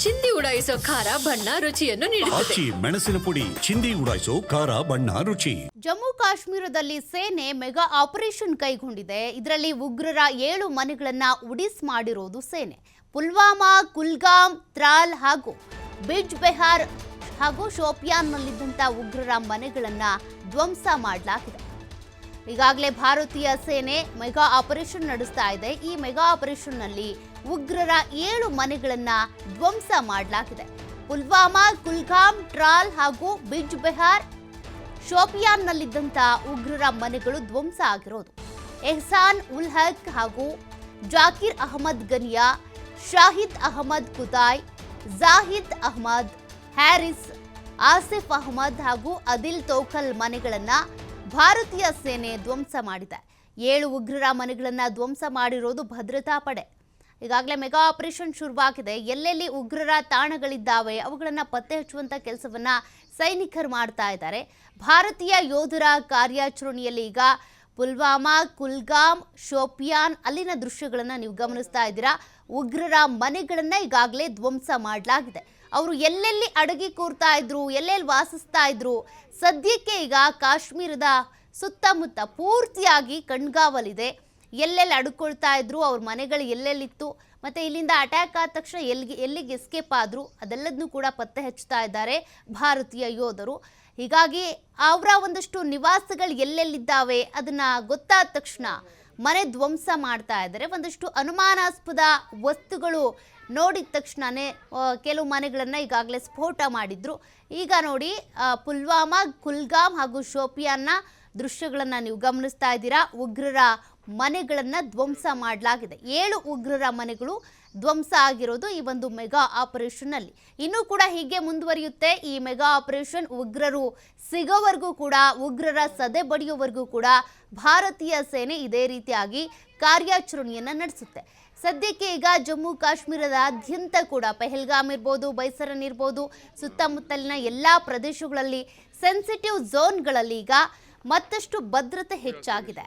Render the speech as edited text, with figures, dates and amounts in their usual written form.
ಚಿಂದಿ ಉಡಾಯಿಸೋ ಖಾರ ಬಣ್ಣ ರುಚಿಯನ್ನು ನೀಡುತ್ತದೆ. ಮೆಣಸಿನ ಪುಡಿ ಚಿಂದಿ ಉಡಾಯಿಸೋ ಖಾರ ಬಣ್ಣ ರುಚಿ. ಜಮ್ಮು ಕಾಶ್ಮೀರದಲ್ಲಿ ಸೇನೆ ಮೆಗಾ ಆಪರೇಷನ್ ಕೈಗೊಂಡಿದೆ. ಇದರಲ್ಲಿ ಉಗ್ರರ 7 ಮನೆಗಳನ್ನ ಉಡಿಸ್ ಮಾಡಿರೋದು ಸೇನೆ. ಪುಲ್ವಾಮಾ, ಕುಲ್ಗಾಮ್, ತ್ರಾಲ್ ಹಾಗೂ ಬಿಜ್ ಬೆಹಾರ್ ಹಾಗೂ ಶೋಪಿಯಾನ್ನಲ್ಲಿದ್ದಂಥ ಉಗ್ರರ ಮನೆಗಳನ್ನ ಧ್ವಂಸ ಮಾಡಲಾಗಿದೆ. ಈಗಾಗಲೇ ಭಾರತೀಯ ಸೇನೆ ಮೆಗಾ ಆಪರೇಷನ್ ನಡೆಸ್ತಾ ಇದೆ. ಈ ಮೆಗಾ ಆಪರೇಷನ್ನಲ್ಲಿ ಉಗ್ರರ 7 ಮನೆಗಳನ್ನ ಧ್ವಂಸ ಮಾಡಲಾಗಿದೆ. ಪುಲ್ವಾಮಾ, ಕುಲ್ಗಾಮ್, ಟ್ರಾಲ್ ಹಾಗೂ ಬಿಜ್ ಬೆಹಾರ್, ಶೋಪಿಯಾನ್ನಲ್ಲಿದ್ದಂಥ ಉಗ್ರರ ಮನೆಗಳು ಧ್ವಂಸ ಆಗಿರೋದು. ಎಹ್ಸಾನ್ ಉಲ್ ಹಕ್ ಹಾಗೂ ಜಾಕಿರ್ ಅಹಮದ್ ಗನಿಯಾ, ಶಾಹಿದ್ ಅಹಮದ್ ಕುತಾಯ್, ಜಾಹಿದ್ ಅಹಮದ್, ಹ್ಯಾರಿಸ್, ಆಸಿಫ್ ಅಹಮದ್ ಹಾಗೂ ಅದಿಲ್ ತೋಕಲ್ ಮನೆಗಳನ್ನ ಭಾರತೀಯ ಸೇನೆ ಧ್ವಂಸ ಮಾಡಿದೆ. 7 ಉಗ್ರರ ಮನೆಗಳನ್ನ ಧ್ವಂಸ ಮಾಡಿರೋದು ಭದ್ರತಾ ಪಡೆ. ಈಗಾಗಲೇ ಮೆಗಾ ಆಪರೇಷನ್ ಶುರುವಾಗಿದೆ. ಎಲ್ಲೆಲ್ಲಿ ಉಗ್ರರ ತಾಣಗಳಿದ್ದಾವೆ ಅವುಗಳನ್ನು ಪತ್ತೆ ಹಚ್ಚುವಂಥ ಕೆಲಸವನ್ನ ಸೈನಿಕರು ಮಾಡ್ತಾ ಇದ್ದಾರೆ. ಭಾರತೀಯ ಯೋಧರ ಕಾರ್ಯಾಚರಣೆಯಲ್ಲಿ ಈಗ ಪುಲ್ವಾಮಾ, ಕುಲ್ಗಾಮ್, ಶೋಪಿಯಾನ್ ಅಲ್ಲಿನ ದೃಶ್ಯಗಳನ್ನು ನೀವು ಗಮನಿಸ್ತಾ ಇದ್ದೀರಾ. ಉಗ್ರರ ಮನೆಗಳನ್ನ ಈಗಾಗಲೇ ಧ್ವಂಸ ಮಾಡಲಾಗಿದೆ. ಅವರು ಎಲ್ಲೆಲ್ಲಿ ಅಡಗಿ ಕೂರ್ತಾ ಇದ್ರು, ಎಲ್ಲೆಲ್ಲಿ ವಾಸಿಸ್ತಾ ಇದ್ರು, ಸದ್ಯಕ್ಕೆ ಈಗ ಕಾಶ್ಮೀರದ ಸುತ್ತಮುತ್ತ ಪೂರ್ತಿಯಾಗಿ ಕಣ್ಗಾವಲಿದೆ. ಎಲ್ಲೆಲ್ಲಿ ಅಡ್ಕೊಳ್ತಾ ಇದ್ರು, ಅವ್ರ ಮನೆಗಳು ಎಲ್ಲೆಲ್ಲಿತ್ತು, ಮತ್ತು ಇಲ್ಲಿಂದ ಅಟ್ಯಾಕ್ ಆದ ತಕ್ಷಣ ಎಲ್ಲಿಗೆ ಎಸ್ಕೇಪ್ ಆದರು ಅದೆಲ್ಲದನ್ನೂ ಕೂಡ ಪತ್ತೆ ಹಚ್ತಾ ಇದ್ದಾರೆ ಭಾರತೀಯ ಯೋಧರು. ಹೀಗಾಗಿ ಅವರ ಒಂದಷ್ಟು ನಿವಾಸಗಳು ಎಲ್ಲೆಲ್ಲಿದ್ದಾವೆ ಅದನ್ನು ಗೊತ್ತಾದ ತಕ್ಷಣ ಮನೆ ಧ್ವಂಸ ಮಾಡ್ತಾ ಇದ್ದಾರೆ. ಒಂದಷ್ಟು ಅನುಮಾನಾಸ್ಪದ ವಸ್ತುಗಳು ನೋಡಿದ ತಕ್ಷಣವೇ ಕೆಲವು ಮನೆಗಳನ್ನು ಈಗಾಗಲೇ ಸ್ಫೋಟ ಮಾಡಿದ್ರು. ಈಗ ನೋಡಿ ಪುಲ್ವಾಮಾ, ಕುಲ್ಗಾಮ್ ಹಾಗೂ ಶೋಪಿಯಾನ್ನ ದೃಶ್ಯಗಳನ್ನು ನೀವು ಗಮನಿಸ್ತಾ ಇದ್ದೀರಾ. ಉಗ್ರರ ಮನೆಗಳನ್ನು ಧ್ವಂಸ ಮಾಡಲಾಗಿದೆ. 7 ಉಗ್ರರ ಮನೆಗಳು ಧ್ವಂಸ ಆಗಿರೋದು ಈ ಒಂದು ಮೆಗಾ ಆಪರೇಷನ್ನಲ್ಲಿ. ಇನ್ನೂ ಕೂಡ ಹೀಗೆ ಮುಂದುವರಿಯುತ್ತೆ ಈ ಮೆಗಾ ಆಪರೇಷನ್. ಉಗ್ರರು ಸಿಗೋವರೆಗೂ ಕೂಡ, ಉಗ್ರರ ಸದೆ ಬಡಿಯೋವರೆಗೂ ಕೂಡ ಭಾರತೀಯ ಸೇನೆ ಇದೇ ರೀತಿಯಾಗಿ ಕಾರ್ಯಾಚರಣೆಯನ್ನು ನಡೆಸುತ್ತೆ. ಸದ್ಯಕ್ಕೆ ಈಗ ಜಮ್ಮು ಕಾಶ್ಮೀರದಾದ್ಯಂತ ಕೂಡ ಪೆಹಲ್ಗಾಮ್ ಇರ್ಬೋದು, ಬೈಸರನ್ ಇರ್ಬೋದು, ಸುತ್ತಮುತ್ತಲಿನ ಎಲ್ಲ ಪ್ರದೇಶಗಳಲ್ಲಿ ಸೆನ್ಸಿಟಿವ್ ಝೋನ್ಗಳಲ್ಲಿ ಈಗ ಮತ್ತಷ್ಟು ಭದ್ರತೆ ಹೆಚ್ಚಾಗಿದೆ.